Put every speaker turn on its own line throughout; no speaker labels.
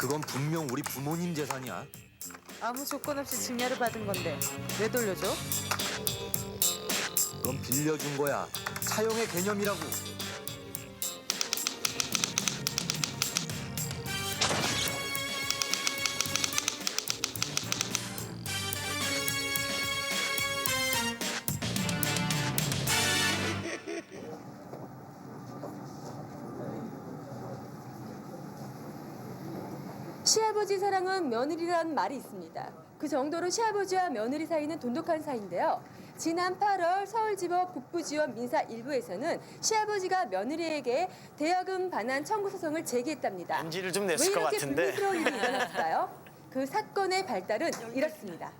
그건 분명 우리 부모님 재산이야.
아무 조건 없이 증여를 받은 건데 왜 돌려줘?
그건 빌려준 거야. 사용의 개념이라고.
시아버지 사랑은 며느리라는 말이 있습니다. 그 정도로 시아버지와 며느리 사이는 돈독한 사이인데요. 지난 8월 서울지법 북부지원 민사 1부에서는 시아버지가 며느리에게 대여금 반환 청구 소송을 제기했답니다.
NG를 좀
왜
냈을 것
이렇게
같은데.
불미스러운 일이 일어났을까요? 그 사건의 발달은 이렇습니다.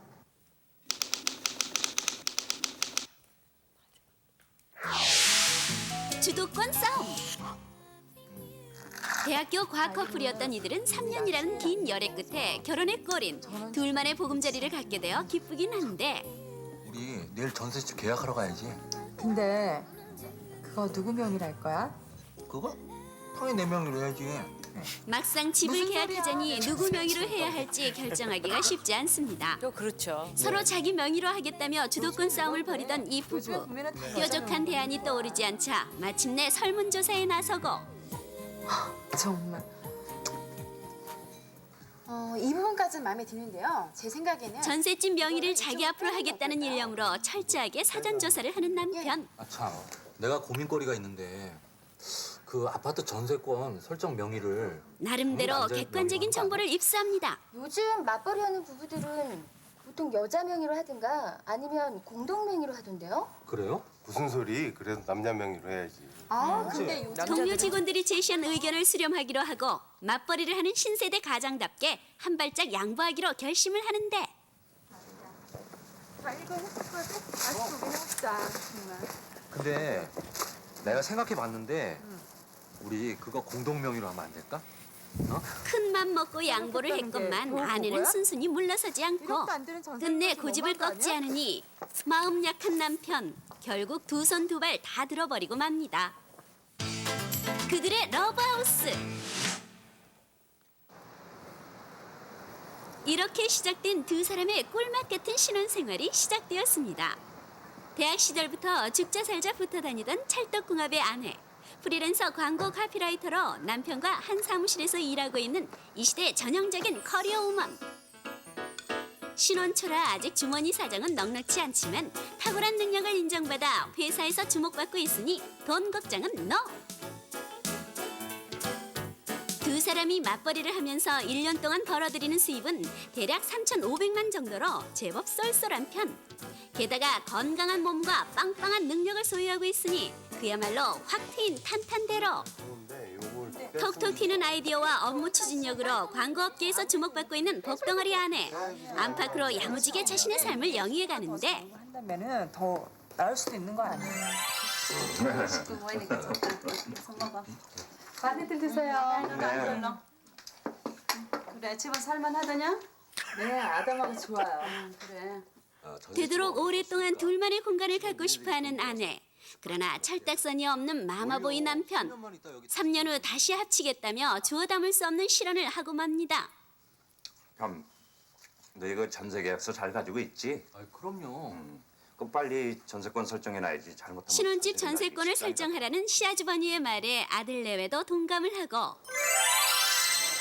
주도권 싸움. 대학교 과학 커플이었던 이들은 3년이라는 긴 열애 끝에 결혼에 꼬린 둘만의 보금자리를 갖게 되어 기쁘긴 한데
우리 내일 전셋집 계약하러 가야지.
근데 그거 누구 명의로 할 거야?
그거? 당연히 내 명의로 해야지.
막상 집을 계약하자니 누구 명의로 해야 할지 결정하기가 쉽지 않습니다.
또 그렇죠.
서로 자기 명의로 하겠다며 주도권 싸움을 벌이던 이 부부. 뾰족한 대안이 떠오르지 않자 마침내 설문조사에 나서고
정말.
이 부분까지는 마음에 드는데요. 제 생각에는
전셋집 명의를 자기 앞으로 하겠다는 일념으로 철저하게 사전 조사를 하는 남편.
아 참, 내가 고민거리가 있는데 그 아파트 전세권 설정 명의를
나름대로
완전
객관적인
명의로
정보를 입수합니다.
요즘 맞벌이 하는 부부들은 보통 여자 명의로 하든가 아니면 공동 명의로 하던데요.
그래요?
무슨 소리? 그래도 남자 명의로 해야지.
근데 요즘
동료 직원들이 제시한 의견을 수렴하기로 하고 맞벌이를 하는 신세대 가장답게 한 발짝 양보하기로 결심을 하는데
다 이거 했거든? 아직 보긴 했다. 정말.
근데 내가 생각해봤는데 우리 그거 공동 명의로 하면 안 될까?
큰 맘 먹고 양보를 했건만
좋은
아내는
거야?
순순히 물러서지 않고
이것도 안 되는 전세
끝내
값이
고집을
너무한 거
꺾지
아니야?
않으니 마음 약한 남편 결국 두 손 두 발 다 들어버리고 맙니다. 그들의 러브하우스. 이렇게 시작된 두 사람의 꿀맛 같은 신혼생활이 시작되었습니다. 대학 시절부터 죽자 살자 붙어 다니던 찰떡궁합의 아내. 프리랜서 광고 카피라이터로 남편과 한 사무실에서 일하고 있는 이 시대 전형적인 커리어 우먼. 신혼 초라 아직 주머니 사정은 넉넉지 않지만 탁월한 능력을 인정받아 회사에서 주목받고 있으니 돈 걱정은 NO! 두 사람이 맞벌이를 하면서 1년 동안 벌어들이는 수입은 대략 3,500만 정도로 제법 쏠쏠한 편. 게다가 건강한 몸과 빵빵한 능력을 소유하고 있으니 그야말로 확 트인 탄탄대로.
좋은데 요걸
톡톡 튀는 아이디어와 업무 추진력으로 광고업계에서 주목받고 있는 복덩어리 아내. 안팎으로 야무지게 자신의 삶을 영위해 가는데
한다면은 더 나을 수도 있는 거 아니야?
많이들 드세요.
그래, 집은 살만하더냐?
네, 아담하고 좋아요.
그래.
되도록 오랫동안 둘만의 공간을 갖고 싶어하는 아내. 그러나 철딱선이 없는 마마보이 남편. 3년 후 다시 합치겠다며 주워 담을 수 없는 실언을 하고 맙니다.
형, 너 이거 전세 계약서 잘 가지고 있지?
아 그럼요.
그럼 빨리 전세권 설정해놔야지. 잘못하면
신혼집
전세
전세권을
날리기 쉽지 않거든.
설정하라는 시아주버니의 말에 아들 내외도 동감을 하고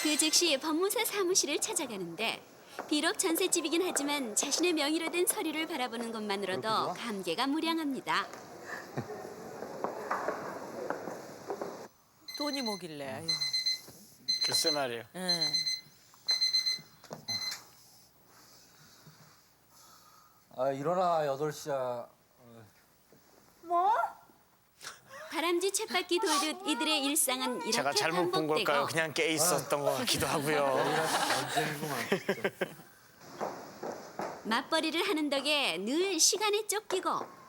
그 즉시 법무사 사무실을 찾아가는데 비록 전셋집이긴 하지만 자신의 명의로 된 서류를 바라보는 것만으로도 감개가 무량합니다.
돈이 뭐길래. 아유.
글쎄 말이에요.
응.
아 일어나 8시야.
다람쥐 쳇바퀴 돌듯 이들의 일상은 이렇게
제가 잘못 본 걸까요?
반복되고
그냥 깨 있었던 것 같기도 하고요.
전쟁이구만. 진짜.
맞벌이를 하는 덕에 늘 시간에 쫓기고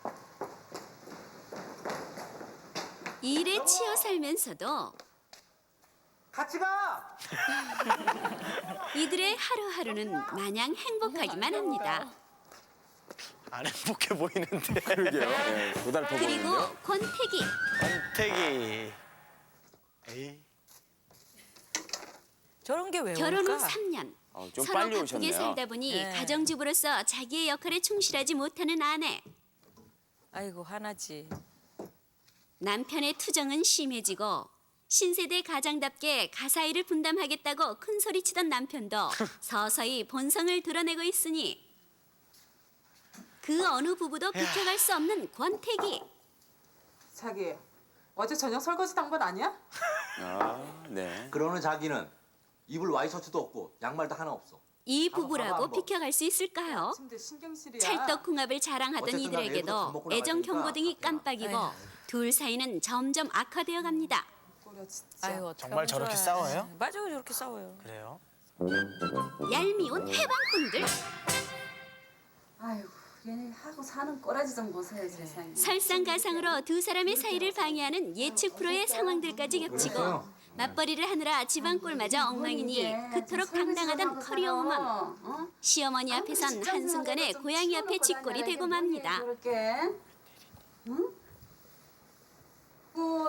일에 치여 살면서도
같이 가.
이들의 하루하루는 마냥 행복하기만 합니다.
안 행복해 보이는데.
그러게요. 네, 고달퍼
그리고 권태기.
권태기. 에이.
저런 게 왜
결혼 후
올까?
3년.
좀
서로
빨리
바쁘게
오셨네요.
살다 보니
네.
가정주부로서 자기의 역할에 충실하지 못하는 아내.
아이고 화나지.
남편의 투정은 심해지고 신세대 가장답게 가사일을 분담하겠다고 큰소리치던 남편도 서서히 본성을 드러내고 있으니 그 어느 부부도 비켜갈 수 없는 권태기.
자기 어제 저녁 설거지 단 건 아니야?
아, 네.
그러는 자기는 입을 와이셔츠도 없고 양말도 하나 없어.
이
봐봐,
부부라고
한번.
비켜갈 수 있을까요?
침대 신경실이야.
찰떡궁합을 자랑하던
어쨌든 간에 내일부터 밥
이들에게도
먹고 나갈
애정
테니까
경고등이 깜빡이고
아휴.
둘 사이는 점점 악화되어 갑니다.
꼬려 진짜.
아유 어떡하면
정말 저렇게
좋아요.
싸워요?
맞아 저렇게 싸워요.
그래요?
얄미운 해방꾼들.
아이고 얘네 하고 사는 꼬라지 좀 보세요 세상에.
설상가상으로 두 사람의 사이를 방해하는 예측 프로의 상황들까지 겹치고 맞벌이를 하느라 집안꼴마저 엉망이니 그토록 당당하던 커리어우먼. 시어머니 앞에선 한순간에 고양이 앞에 쥐꼴이 되고 맙니다.
그렇게. 응?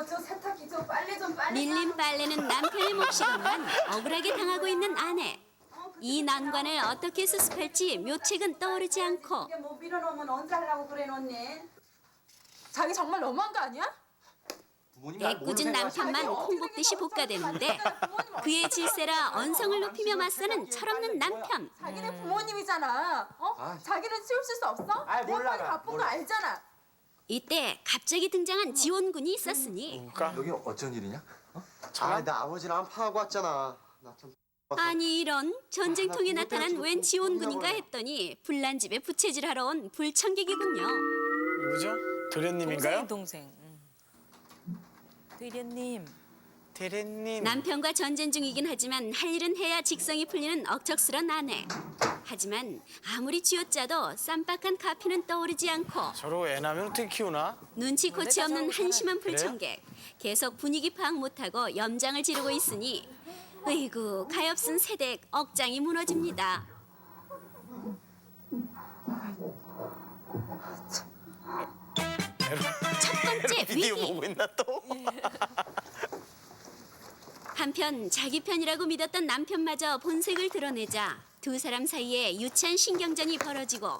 저 세탁기 저 빨래 좀 빨리.
밀린 빨래는 남편의 몫이건만 억울하게 당하고 있는 아내. 이 난관을 어떻게 수습할지 묘책은 떠오르지 않고
이게 뭐 밀어놓으면 언제 하려고 그래 놓니?
자기 정말 너무한 거 아니야?
부모님 날 뭘로
애꿎은 남편만
생각하시는
콩국듯이 볶아대는데 그의 질세라 언성을 높이며 맞서는 철없는 남편.
자기네 부모님이잖아. 어?
아.
자기는 치우실 수 없어?
아이, 몰라,
내가 바쁜
몰라.
거 알잖아.
이때 갑자기 등장한 지원군이 있었으니
뭘까?
여기 어쩐 일이냐?
나 아버지랑 안 파하고 왔잖아. 나 참.
아니 이런 전쟁통에
나
나타난
그거
웬
때문에
지원군인가
좀
했더니 불난집에 부채질하러 온 불청객이군요.
누구죠? 도련님인가요?
동생. 도련님.
대련님.
남편과 전쟁 중이긴 하지만 할 일은 해야 직성이 풀리는 억척스런 아내. 하지만 아무리 쥐어짜도 쌈박한 카피는 떠오르지 않고
저러고 애 낳으면 어떻게 키우나?
눈치코치 없는 한심한
그래요?
불청객. 계속 분위기 파악 못하고 염장을 지르고 있으니 으이구 가엾은 세댁 억장이 무너집니다. 첫 번째
비디오
위기.
보고 있나 또?
한편 자기 편이라고 믿었던 남편마저 본색을 드러내자 두 사람 사이에 유치한 신경전이 벌어지고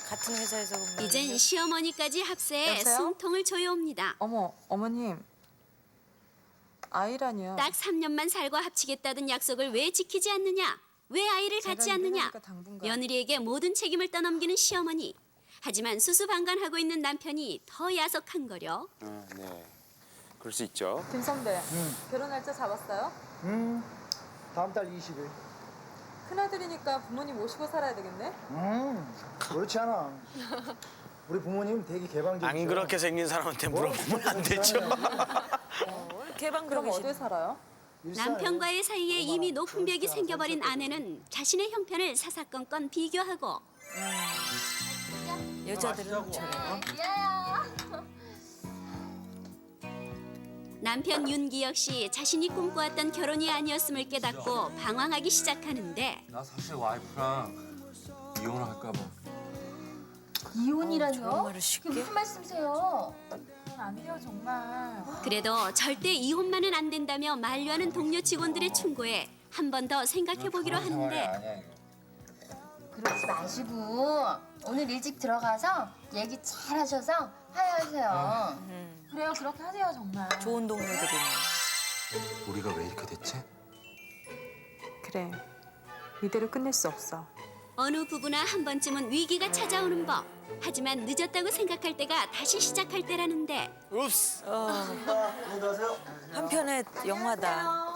같은 회사에서 근무하는
이젠 시어머니까지 합세해
여보세요?
숨통을 조여옵니다.
어머, 어머님. 아이라니요.
딱 3년만 살고 합치겠다던 약속을 왜 지키지 않느냐? 왜 아이를 갖지 않느냐?
당분간.
며느리에게 모든 책임을 떠넘기는 시어머니. 하지만 수수방관하고 있는 남편이 더 야속한 거려.
네. 그럴 수 있죠.
김 선배, 결혼 날짜 잡았어요?
다음 달 20일.
큰아들이니까 부모님 모시고 살아야 되겠네?
그렇지 않아. 우리 부모님 되게 개방적이죠.
안 그렇게 생긴 사람한테 물어보면 안 되죠.
개방
그럼
그러고
어디에 살아요?
일산에.
남편과의 사이에 이미 높은 벽이 생겨버린 아내는 자신의 형편을 사사건건 비교하고
여자들은 저래요.
남편 윤기 역시 자신이 꿈꿔왔던 결혼이 아니었음을 깨닫고 방황하기 시작하는데
나 사실 와이프랑 이혼할까 봐.
이혼이라뇨?
좋은 말을
그게
쉽게?
무슨 말씀이세요?
안 돼요, 정말.
그래도 절대 이혼만은 안 된다며 만류하는 동료 직원들의 충고에 한 번 더 생각해보기로 하는데
그러지 마시고 오늘 일찍 들어가서 얘기 잘 하셔서 화해하세요.
그래요, 그렇게 하세요, 정말.
좋은 동료들이네.
우리가 왜 이렇게 됐지?
그래, 이대로 끝낼 수 없어.
어느 부부나 한 번쯤은 위기가 찾아오는 법. 하지만 늦었다고 생각할 때가 다시 시작할 때라는데
읍스.
한편의 영화다.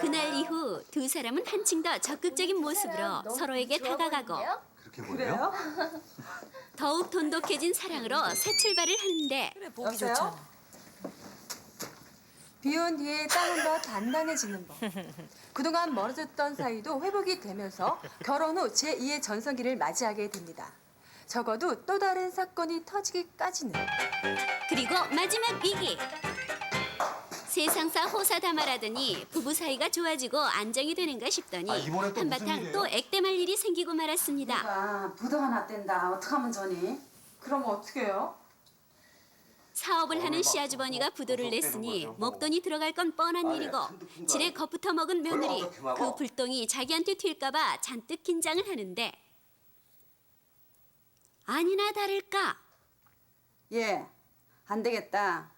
그날 이후 두 사람은 한층 더 적극적인 모습으로 서로에게 다가가고
그렇게 보여요?
더욱 돈독해진 사랑으로 새 출발을 하는데
그래 보기
여보세요?
좋잖아.
비온 뒤에 땅은 더 단단해지는 법. 그동안 멀어졌던 사이도 회복이 되면서 결혼 후 제2의 전성기를 맞이하게 됩니다. 적어도 또 다른 사건이 터지기까지는.
그리고 마지막 위기. 세상사 호사다말하더니 부부 사이가 좋아지고 안정이 되는가 싶더니
아, 이번엔 또 무슨
한바탕
일이에요?
또 액땜할 일이 생기고 말았습니다.
부도가 났댄다. 어떡하면 좋니?
그럼 어떻게 해요?
사업을 하는 시아주버니가 부도를 냈으니 목돈이 들어갈 건 뻔한 일이고 지레 겁부터 먹은 며느리 그 불똥이 자기한테 튈까봐 잔뜩 긴장을 하는데 아니나 다를까
예, 안 되겠다.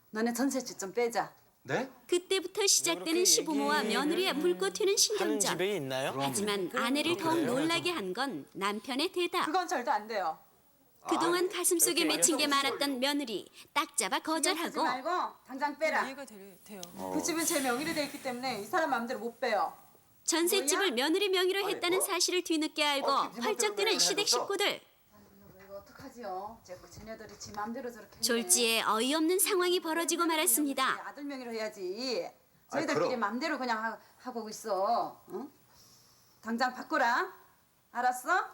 너네 전셋집 좀 빼자.
네?
그때부터 시작되는 시부모와 며느리의 불꽃 튀는
하는
신경전.
집에 있나요?
하지만 아내를 더욱 놀라게 한 건 남편의 대답.
그건 절대 안 돼요.
그동안 가슴속에 맺힌 게 많았던 며느리 딱 잡아
하지
거절하고
말고 당장 빼라.
이해가 돼요. 그 집은 제 명의로 돼 있기 때문에 이 사람 마음대로 못 빼요.
전셋집을 며느리 명의로 했다는 사실을 뒤늦게 알고 펄쩍대는 시댁 식구들.
이거 어떡하지요? 자꾸 쟤네들이 지 맘대로 저렇게 했네.
졸지에 어이없는 상황이 벌어지고 말았습니다.
아들 명의로 해야지.
아이,
저희들끼리
그럼.
맘대로 그냥 하고 있어. 응? 당장 바꾸라. 알았어?
아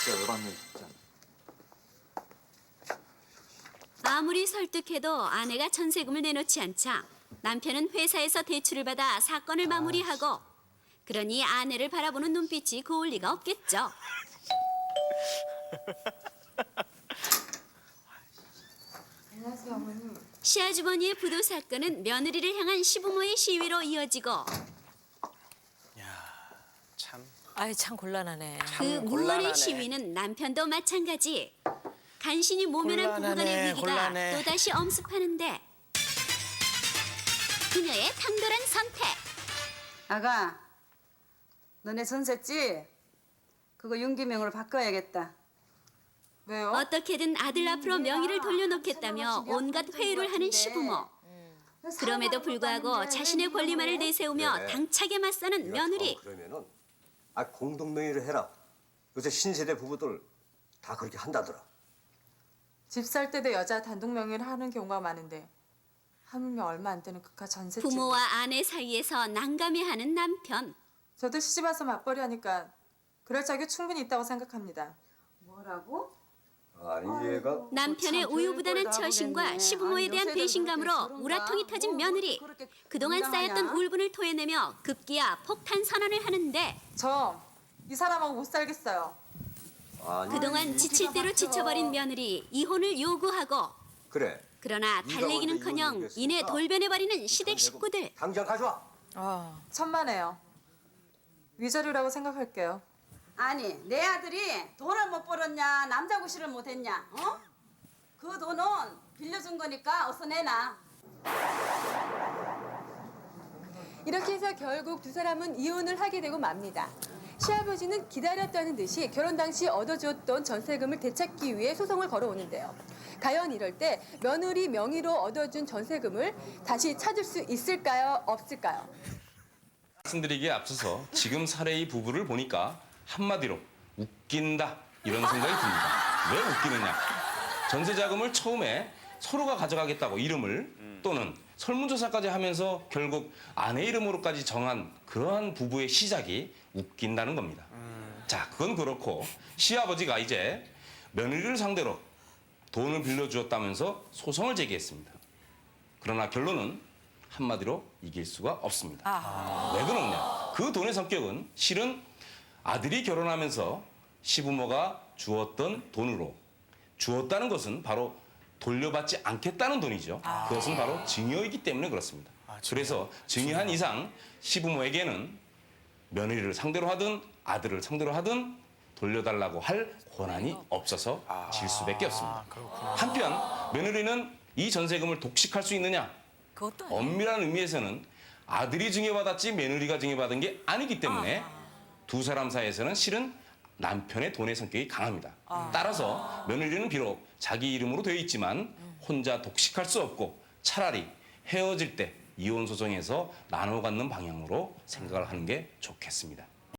진짜 열받네 진짜.
아무리 설득해도 아내가 전세금을 내놓지 않자 남편은 회사에서 대출을 받아 사건을 마무리하고 그러니 아내를 바라보는 눈빛이 고울 리가 없겠죠.
안녕하세요, 어머니.
시아주버니의 부도 사건은 며느리를 향한 시부모의 시위로 이어지고
참.
아이 참 곤란하네.
그 무언의
곤란하네.
시위는 남편도 마찬가지. 간신히 모면한 부부간의
곤란하네,
위기가
곤란해.
또다시 엄습하는데 그녀의 탕돌한 선택.
아가, 너네 전셋집 그거 윤기명으로 바꿔야겠다.
왜요?
어떻게든 아들 앞으로 명의를 돌려놓겠다며 온갖 회유를 하는 시부모. 그럼에도 불구하고 자신의 권리만을 내세우며
그래.
당차게 맞서는 며느리.
그러면은 공동명의를 해라. 요새 신세대 부부들 다 그렇게 한다더라.
집 살 때도 여자 단독 명의를 하는 경우가 많은데 하물며 얼마 안 되는 그깟 전셋집.
부모와 아내 사이에서 난감해하는 남편.
저도 시집 와서 맞벌이 하니까 그럴 자격 충분히 있다고 생각합니다.
뭐라고?
아니 얘가
남편의
참
우유부단한
별걸 다
처신과
모르겠네.
시부모에
아니,
대한
요새는
배신감으로
그렇게 그런가?
우라통이 터진
뭐,
며느리.
그렇게
그동안
건강하냐?
쌓였던 울분을 토해내며 급기야 폭탄 선언을 하는데
저 이 사람하고 못 살겠어요.
아니
그동안 지칠 대로 지쳐버린 며느리 이혼을 요구하고
그래.
그러나
네가
달래기는커녕
먼저
이내
이혼했으니까
돌변해버리는 시댁
전세금
식구들.
당장 가져와.
천만에요. 위자료라고 생각할게요.
아니, 내 아들이 돈을 못 벌었냐, 남자 구실을 못 했냐, 어? 그 돈은 빌려준 거니까 어서 내놔.
이렇게 해서 결국 두 사람은 이혼을 하게 되고 맙니다. 시아버지는 기다렸다는 듯이 결혼 당시 얻어주었던 전세금을 되찾기 위해 소송을 걸어오는데요. 과연 이럴 때 며느리 명의로 얻어준 전세금을 다시 찾을 수 있을까요? 없을까요?
말씀드리기에 앞서서 지금 사례의 부부를 보니까 한마디로 웃긴다 이런 생각이 듭니다. 왜 웃기느냐? 전세 자금을 처음에 서로가 가져가겠다고 이름을 또는 설문조사까지 하면서 결국 아내 이름으로까지 정한 그러한 부부의 시작이 웃긴다는 겁니다. 자, 그건 그렇고 시아버지가 이제 며느리를 상대로 돈을 빌려주었다면서 소송을 제기했습니다. 그러나 결론은 한마디로 이길 수가 없습니다. 왜 그러냐? 그 돈의 성격은 실은 아들이 결혼하면서 시부모가 주었던 돈으로 주었다는 것은 바로 돌려받지 않겠다는 돈이죠. 그것은 바로 증여이기 때문에 그렇습니다. 그래서 증여한 이상 시부모에게는 며느리를 상대로 하든 아들을 상대로 하든 돌려달라고 할 권한이 없어서 질 수밖에 없습니다. 한편 며느리는 이 전세금을 독식할 수 있느냐?
그것도 아니에요.
엄밀한 의미에서는 아들이 증여받았지 며느리가 증여받은 게 아니기 때문에 두 사람 사이에서는 실은 남편의 돈의 성격이 강합니다. 따라서 며느리는 비록 자기 이름으로 되어 있지만 혼자 독식할 수 없고 차라리 헤어질 때 이혼 소송에서 나눠 갖는 방향으로 생각을 하는 게 좋겠습니다.